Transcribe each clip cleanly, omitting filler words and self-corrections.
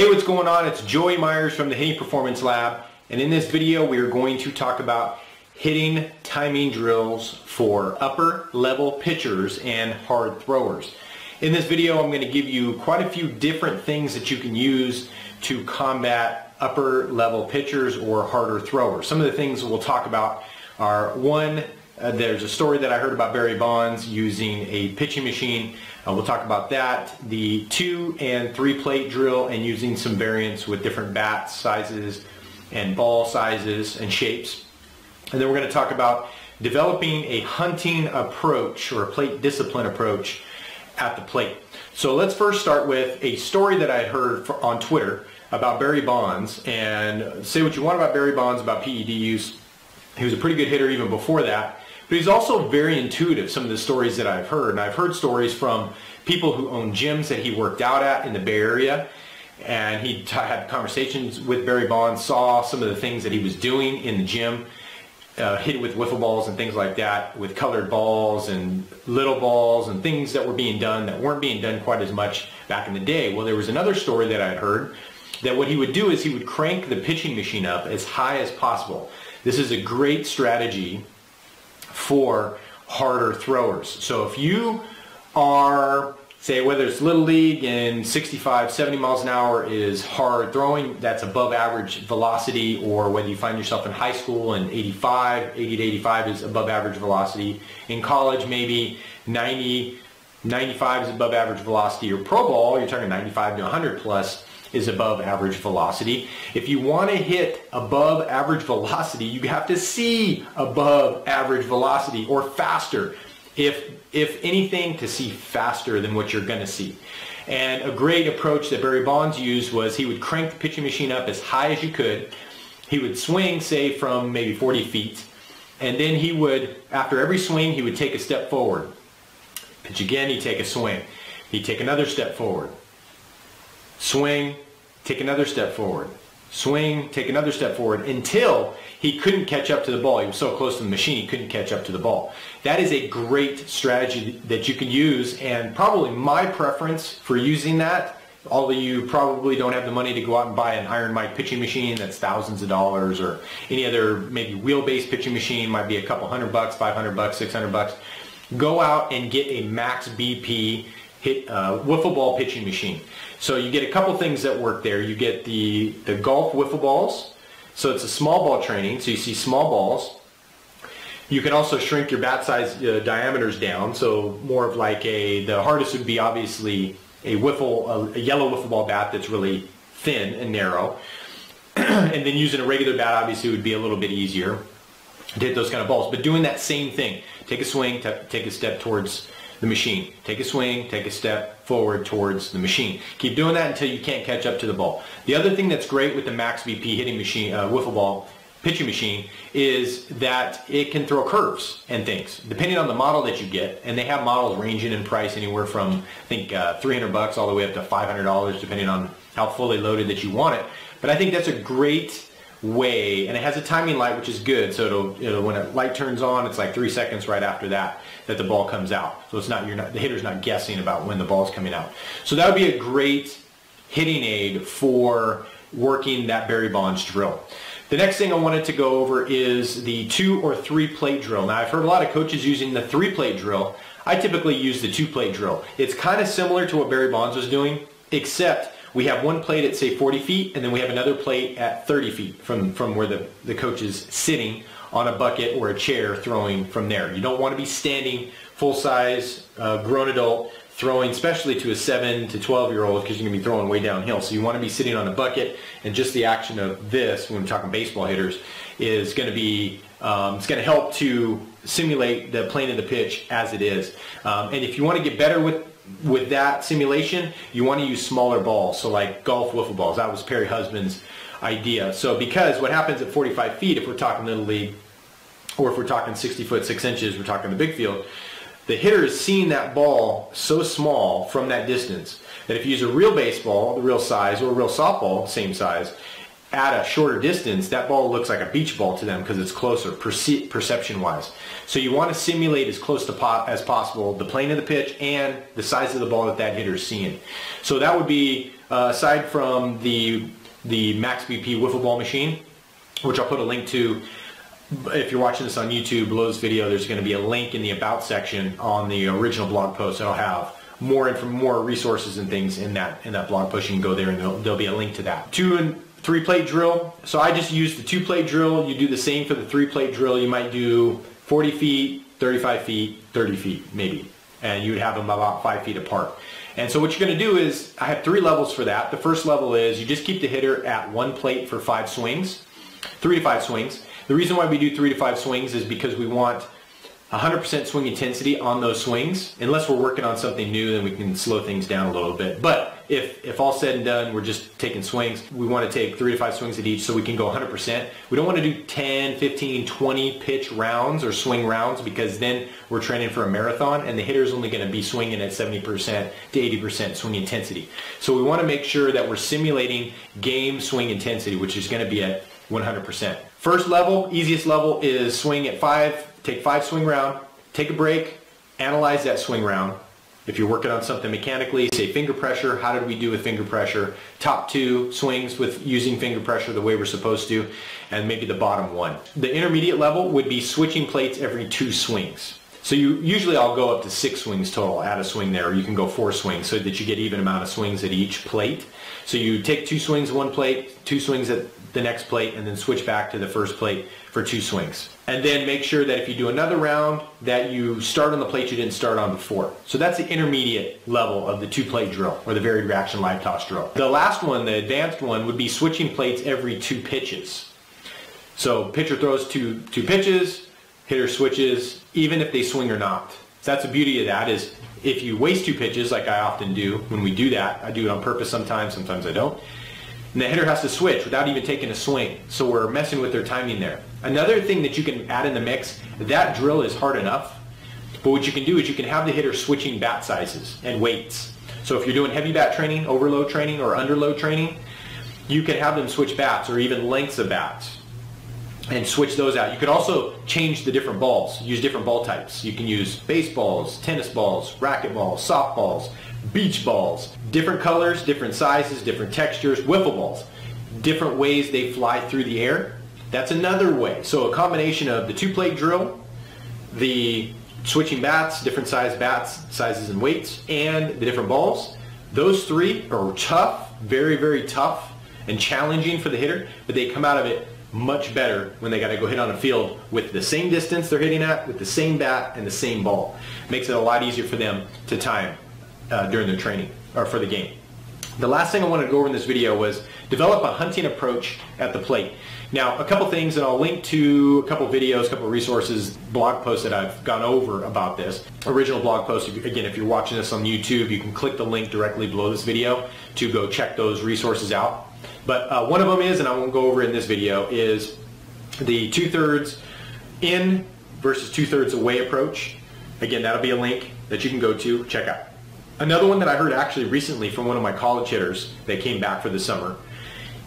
Hey, what's going on? It's Joey Myers from the Hitting Performance Lab, and in this video we are going to talk about hitting timing drills for upper level pitchers and hard throwers. In this video I'm going to give you quite a few different things that you can use to combat upper level pitchers or harder throwers. Some of the things we'll talk about are, one, there's a story that I heard about Barry Bonds using a pitching machine. We'll talk about that. The 2 and 3 plate drill and using some variants with different bat sizes and ball sizes and shapes. And then we're going to talk about developing a hunting approach or a plate discipline approach at the plate. So let's first start with a story that I heard on Twitter about Barry Bonds. And say what you want about Barry Bonds, about PED use. He was a pretty good hitter even before that. But he's also very intuitive, some of the stories that I've heard. And I've heard stories from people who own gyms that he worked out at in the Bay Area. And he had conversations with Barry Bonds, saw some of the things that he was doing in the gym, hit with wiffle balls and things like that, with colored balls and little balls and things that were being done that weren't being done quite as much back in the day. Well, there was another story that I'd heard that what he would do is he would crank the pitching machine up as high as possible. This is a great strategy for harder throwers. So if you are, say, whether it's Little League and 65, 70 miles an hour is hard throwing, that's above average velocity, or whether you find yourself in high school and 80 to 85 is above average velocity. In college, maybe 90, 95 is above average velocity, or pro ball, you're talking 95 to 100 plus is above average velocity. If you want to hit above average velocity, you have to see above average velocity or faster. If anything, to see faster than what you're going to see. And a great approach that Barry Bonds used was he would crank the pitching machine up as high as you could. He would swing, say, from maybe 40 feet. And then he would, after every swing, he would take a step forward. Pitch again, he'd take a swing. He'd take another step forward. Swing, take another step forward. Swing, take another step forward, until he couldn't catch up to the ball. He was so close to the machine he couldn't catch up to the ball. That is a great strategy that you can use, and probably my preference for using that, although you probably don't have the money to go out and buy an Iron Mike pitching machine that's thousands of dollars, or any other maybe wheel-based pitching machine, might be a couple $100, $500, $600. Go out and get a max BP wiffle ball pitching machine. So you get a couple things that work there. You get the golf wiffle balls. So it's a small ball training, so you see small balls. You can also shrink your bat size diameters down, so more of like the hardest would be obviously a yellow wiffle ball bat that's really thin and narrow. And then using a regular bat obviously would be a little bit easier to hit those kind of balls. But doing that same thing, take a swing, take a step towards the machine. Take a swing, take a step forward towards the machine. Keep doing that until you can't catch up to the ball. The other thing that's great with the Max BP hitting machine, wiffle ball pitching machine, is that it can throw curves and things, depending on the model that you get. And they have models ranging in price anywhere from, I think, $300 all the way up to $500, depending on how fully loaded that you want it. But I think that's a great way, and it has a timing light, which is good. So it'll when a light turns on, it's like 3 seconds right after that the ball comes out. So it's not, the hitter's not guessing about when the ball's coming out. So that would be a great hitting aid for working that Barry Bonds drill. The next thing I wanted to go over is the 2 or 3 plate drill. Now, I've heard a lot of coaches using the 3 plate drill. I typically use the 2 plate drill. It's kind of similar to what Barry Bonds was doing, except we have one plate at, say, 40 feet, and then we have another plate at 30 feet from where the coach is sitting on a bucket or a chair throwing from there. You don't want to be standing full-size, grown adult, throwing, especially to a 7 to 12-year-old, because you're going to be throwing way downhill. So you want to be sitting on a bucket, and just the action of this, when we're talking baseball hitters, is going to be, it's going to help to simulate the plane of the pitch as it is. And if you want to get better with that simulation, you want to use smaller balls, so like golf wiffle balls. That was Perry Husband's idea. So because what happens at 45 feet, if we're talking Little League, or if we're talking 60 foot 6 inches, we're talking the big field, the hitter is seeing that ball so small from that distance that if you use a real baseball, the real size, or a real softball, same size, at a shorter distance, that ball looks like a beach ball to them because it's closer perception-wise. So you want to simulate as close to as possible the plane of the pitch and the size of the ball that hitter is seeing. So that would be aside from the Max BP wiffle ball machine, which I'll put a link to. If you're watching this on YouTube, below this video, there's going to be a link in the About section on the original blog post. That'll have more resources and things in that blog post. You can go there and there'll be a link to that. 2 and 3 plate drill. So I just use the 2 plate drill. You do the same for the 3 plate drill. You might do 40 feet, 35 feet, 30 feet maybe, and you would have them about 5 feet apart. And so what you're going to do is, I have 3 levels for that. The first level is you just keep the hitter at 1 plate for 5 swings, 3 to 5 swings. The reason why we do 3 to 5 swings is because we want 100% swing intensity on those swings. Unless we're working on something new, then we can slow things down a little bit. But if all said and done, we're just taking swings, we want to take 3 to 5 swings at each so we can go 100%. We don't want to do 10, 15, 20 pitch rounds or swing rounds, because then we're training for a marathon and the hitter's only going to be swinging at 70% to 80% swing intensity. So we want to make sure that we're simulating game swing intensity, which is going to be at 100%. First level, easiest level, is swing at 5. Take 5 swing round, take a break, analyze that swing round. If you're working on something mechanically, say finger pressure, how did we do with finger pressure? Top 2 swings with using finger pressure the way we're supposed to, and maybe the bottom 1. The intermediate level would be switching plates every 2 swings. So usually I'll go up to 6 swings total, add a swing there, or you can go 4 swings so that you get even amount of swings at each plate. So you take 2 swings at one plate, 2 swings at the next plate, and then switch back to the first plate for 2 swings. And then make sure that if you do another round that you start on the plate you didn't start on before. So that's the intermediate level of the 2 plate drill, or the varied reaction live toss drill. The last one, the advanced one, would be switching plates every 2 pitches. So pitcher throws 2 pitches, hitter switches, even if they swing or not. So that's the beauty of that, is if you waste 2 pitches, like I often do when we do that, I do it on purpose sometimes I don't, and the hitter has to switch without even taking a swing. So we're messing with their timing there. Another thing that you can add in the mix, that drill is hard enough, but what you can do is you can have the hitter switching bat sizes and weights. So if you're doing heavy bat training, overload training, or underload training, you can have them switch bats or even lengths of bats and switch those out. You could also change the different balls, use different ball types. You can use baseballs, tennis balls, racquetballs, softballs, beach balls, different colors, different sizes, different textures, wiffle balls, different ways they fly through the air. That's another way. So a combination of the 2 plate drill, the switching bats, different size bats, sizes and weights, and the different balls. Those 3 are tough, very, very tough and challenging for the hitter, but they come out of it much better when they got to go hit on a field with the same distance they're hitting at, with the same bat and the same ball. Makes it a lot easier for them to time during their training or for the game. The last thing I wanted to go over in this video was develop a hunting approach at the plate. Now, a couple things, and I'll link to a couple videos, a couple resources, blog posts that I've gone over about this. Original blog post, again, if you're watching this on YouTube, you can click the link directly below this video to go check those resources out. But one of them is, and I won't go over in this video, is the 2/3 in versus 2/3 away approach. Again, that'll be a link that you can go to, check out. Another one that I heard actually recently from one of my college hitters that came back for the summer,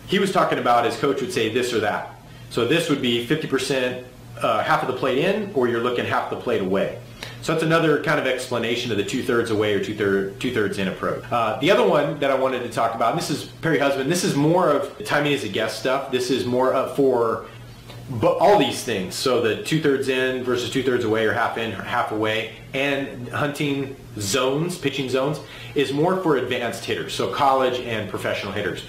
he was talking about, his coach would say this or that. So this would be 50%, half of the plate in, or you're looking half the plate away. So that's another kind of explanation of the 2/3 away or 2/3 in approach. The other one that I wanted to talk about, and this is Perry Husband, this is more of timing as a guest stuff. This is more for all these things. So the 2/3 in versus 2/3 away, or half in, half away, and hunting zones, pitching zones, is more for advanced hitters, so college and professional hitters.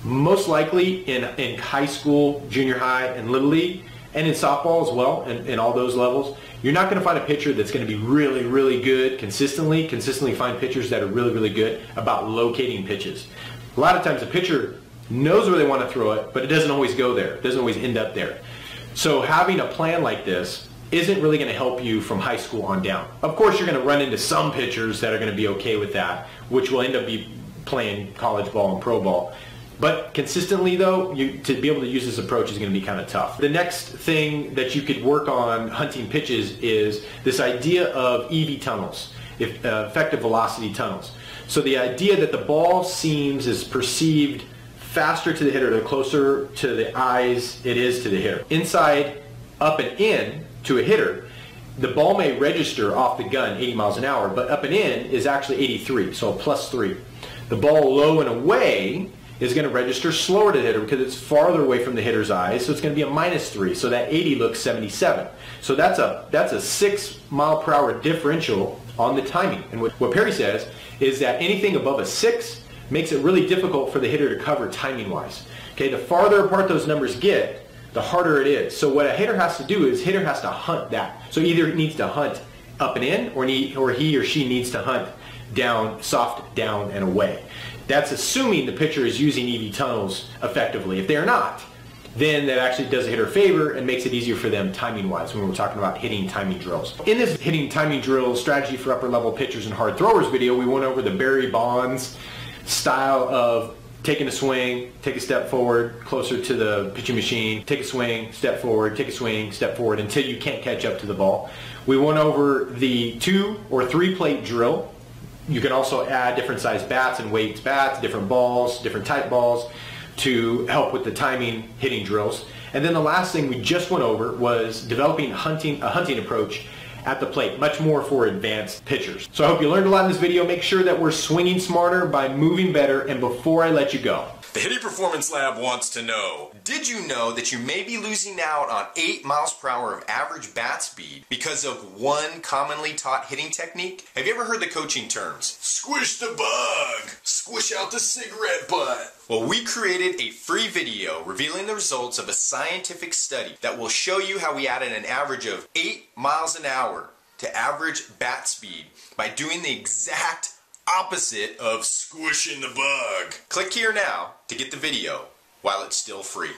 Most likely in high school, junior high, and little league, and in softball as well, and in all those levels, you're not going to find a pitcher that's going to be really, really good consistently find pitchers that are really, really good about locating pitches. A lot of times a pitcher knows where they want to throw it, but it doesn't always go there. It doesn't always end up there. So having a plan like this isn't really going to help you from high school on down. Of course, you're going to run into some pitchers that are going to be okay with that, which will end up playing college ball and pro ball. But consistently though, to be able to use this approach is going to be kind of tough. The next thing that you could work on hunting pitches is this idea of EV tunnels, effective velocity tunnels. So the idea that the ball is perceived faster to the hitter, the closer to the eyes it is to the hitter. Inside, up and in to a hitter, the ball may register off the gun 80 miles an hour, but up and in is actually 83, so +3. The ball low and away is going to register slower to the hitter because it's farther away from the hitter's eyes, so it's going to be a -3. So that 80 looks 77. So that's a 6 mile/hour differential on the timing. And what Perry says is that anything above a 6 makes it really difficult for the hitter to cover timing-wise. Okay, the farther apart those numbers get, the harder it is. So what a hitter has to do is hitter has to hunt that. So either it needs to hunt up and in, or he or she needs to hunt down, soft down and away. That's assuming the pitcher is using EV tunnels effectively. If they're not, then that actually does a hitter a favor and makes it easier for them timing-wise when we're talking about hitting timing drills. In this hitting timing drill strategy for upper level pitchers and hard throwers video, we went over the Barry Bonds style of taking a swing, take a step forward, closer to the pitching machine, take a swing, step forward, take a swing, step forward until you can't catch up to the ball. We went over the 2 or 3 plate drill. You can also add different size bats and weights bats, different balls, different type balls to help with the timing hitting drills. And then the last thing we just went over was developing a hunting approach at the plate, much more for advanced pitchers. So I hope you learned a lot in this video. Make sure that we're swinging smarter by moving better. And before I let you go, the Hitting Performance Lab wants to know, did you know that you may be losing out on 8 miles/hour of average bat speed because of one commonly taught hitting technique? Have you ever heard the coaching terms, squish the bug, squish out the cigarette butt? Well, we created a free video revealing the results of a scientific study that will show you how we added an average of 8 miles an hour to average bat speed by doing the exact opposite of squishing the bug. Click here now to get the video while it's still free.